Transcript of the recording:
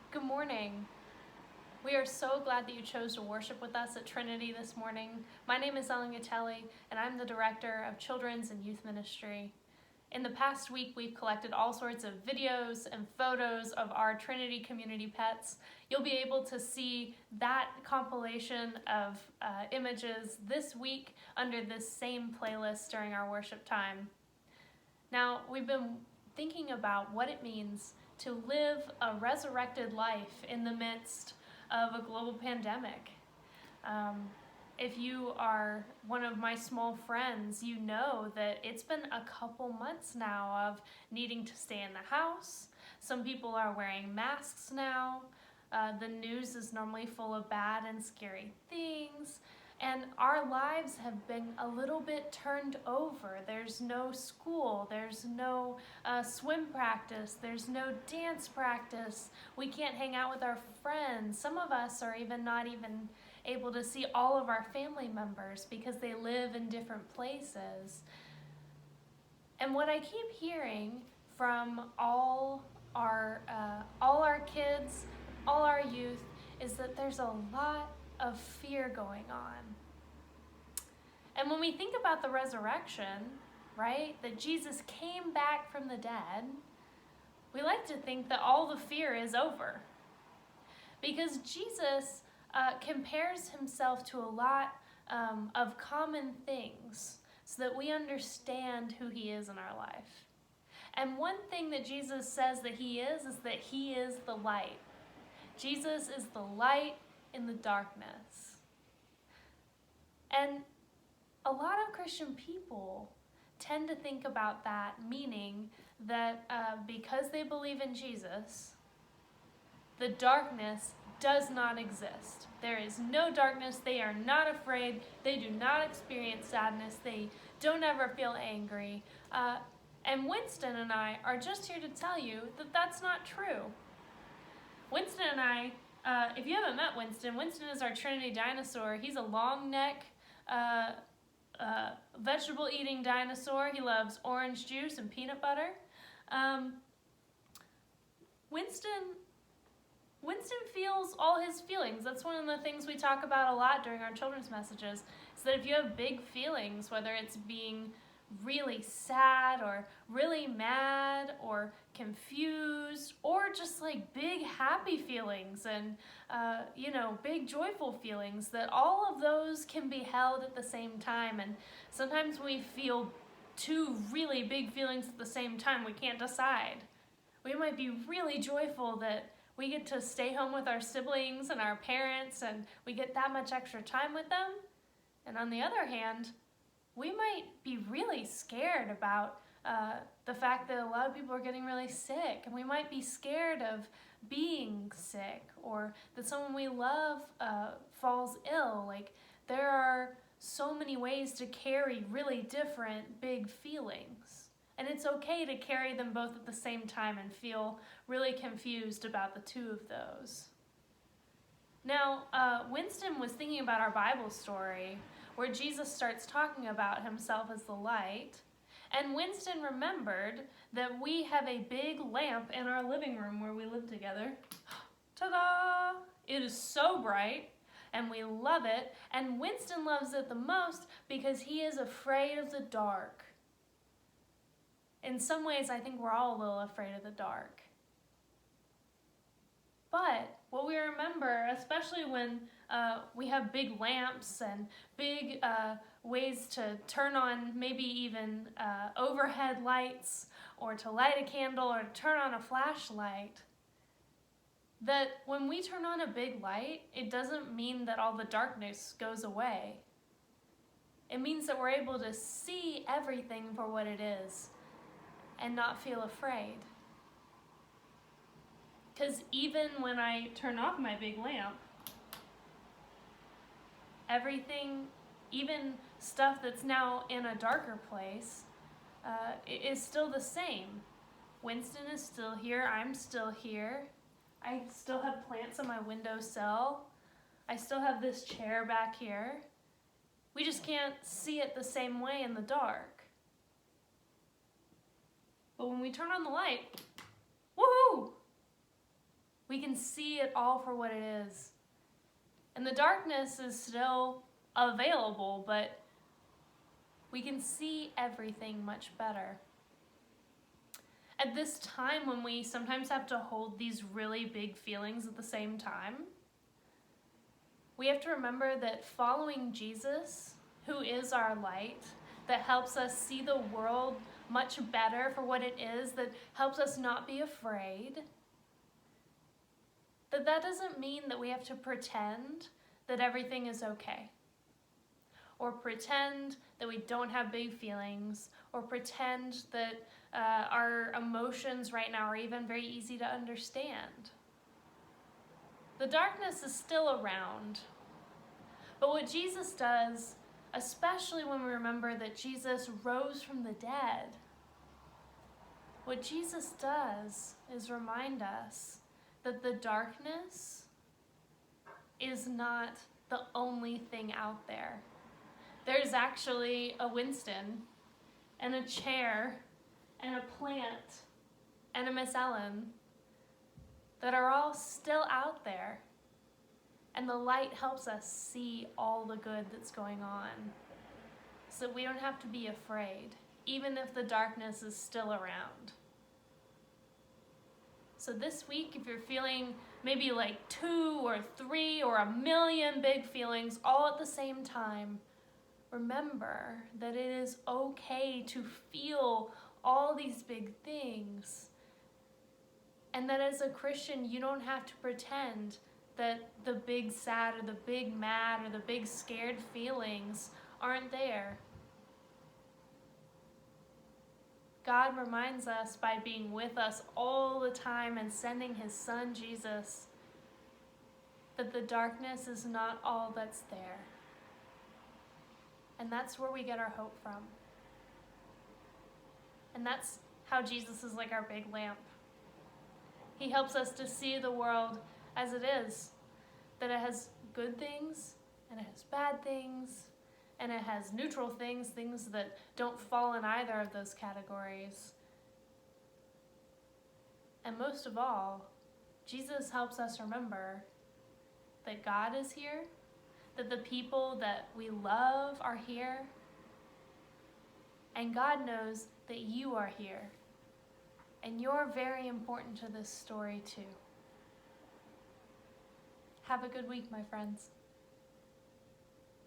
Good morning. We are so glad that you chose to worship with us at Trinity this morning. My name is Ellen and I'm the Director of Children's and Youth Ministry. In the past week, we've collected all sorts of videos and photos of our Trinity community pets. You'll be able to see that compilation of images this week under this same playlist during our worship time. Now, we've been thinking about what it means to live a resurrected life in the midst of a global pandemic. If you are one of my small friends, you know that it's been a couple months now of needing to stay in the house. Some people are wearing masks now. The news is normally full of bad and scary things. And our lives have been a little bit turned over. There's no school, there's no swim practice, there's no dance practice. We can't hang out with our friends. Some of us are not even able to see all of our family members because they live in different places. And what I keep hearing from all our kids, all our youth, is that there's a lot of fear going on. And when we think about the resurrection, right, that Jesus came back from the dead, we like to think that all the fear is over. Because Jesus compares himself to a lot of common things so that we understand who he is in our life. And one thing that Jesus says that he is that he is the light. Jesus is the light in the darkness. And a lot of Christian people tend to think about that, meaning that because they believe in Jesus, the darkness does not exist. There is no darkness. They are not afraid. They do not experience sadness. They don't ever feel angry. And Winston and I are just here to tell you that that's not true. Winston and I, if you haven't met Winston, Winston is our Trinity dinosaur. He's a long neck, vegetable-eating dinosaur. He loves orange juice and peanut butter. Winston feels all his feelings. That's one of the things we talk about a lot during our children's messages, is that if you have big feelings, whether it's being really sad or really mad or confused or just like big happy feelings and big joyful feelings, that all of those can be held at the same time. And sometimes we feel two really big feelings at the same time. We can't decide. We might be really joyful that we get to stay home with our siblings and our parents and we get that much extra time with them. And on the other hand, we might be really scared about the fact that a lot of people are getting really sick, and we might be scared of being sick, or that someone we love falls ill. Like, there are so many ways to carry really different big feelings, and it's okay to carry them both at the same time and feel really confused about the two of those. Now, Winston was thinking about our Bible story where Jesus starts talking about himself as the light. And Winston remembered that we have a big lamp in our living room where we live together. Ta-da! It is so bright, and we love it. And Winston loves it the most because he is afraid of the dark. In some ways, I think we're all a little afraid of the dark. But what we remember, especially when we have big lamps and big ways to turn on maybe even overhead lights, or to light a candle, or to turn on a flashlight, that when we turn on a big light, it doesn't mean that all the darkness goes away. It means that we're able to see everything for what it is and not feel afraid. Because even when I turn off my big lamp, everything, even stuff that's now in a darker place, is still the same. Winston is still here. I'm still here. I still have plants on my windowsill. I still have this chair back here. We just can't see it the same way in the dark. But when we turn on the light, woohoo! We We can see it all for what it is. And the darkness is still available, but we can see everything much better. At this time when we sometimes have to hold these really big feelings at the same time, we have to remember that following Jesus, who is our light, that helps us see the world much better for what it is, that helps us not be afraid, that doesn't mean that we have to pretend that everything is okay, or pretend that we don't have big feelings, or pretend that our emotions right now are even very easy to understand. The darkness is still around, but what Jesus does, especially when we remember that Jesus rose from the dead, what Jesus does is remind us that the darkness is not the only thing out there. There's actually a Winston, and a chair, and a plant, and a Miss Ellen that are all still out there. And the light helps us see all the good that's going on, so that we don't have to be afraid, even if the darkness is still around. So this week, if you're feeling maybe like 2 or 3 or 1,000,000 big feelings all at the same time, remember that it is okay to feel all these big things. And that as a Christian, you don't have to pretend that the big sad or the big mad or the big scared feelings aren't there. God reminds us by being with us all the time and sending his son Jesus that the darkness is not all that's there. And that's where we get our hope from. And that's how Jesus is like our big lamp. He helps us to see the world as it is, that it has good things, and it has bad things, and it has neutral things, things that don't fall in either of those categories. And most of all, Jesus helps us remember that God is here, that the people that we love are here, and God knows that you are here. And you're very important to this story too. Have a good week, my friends.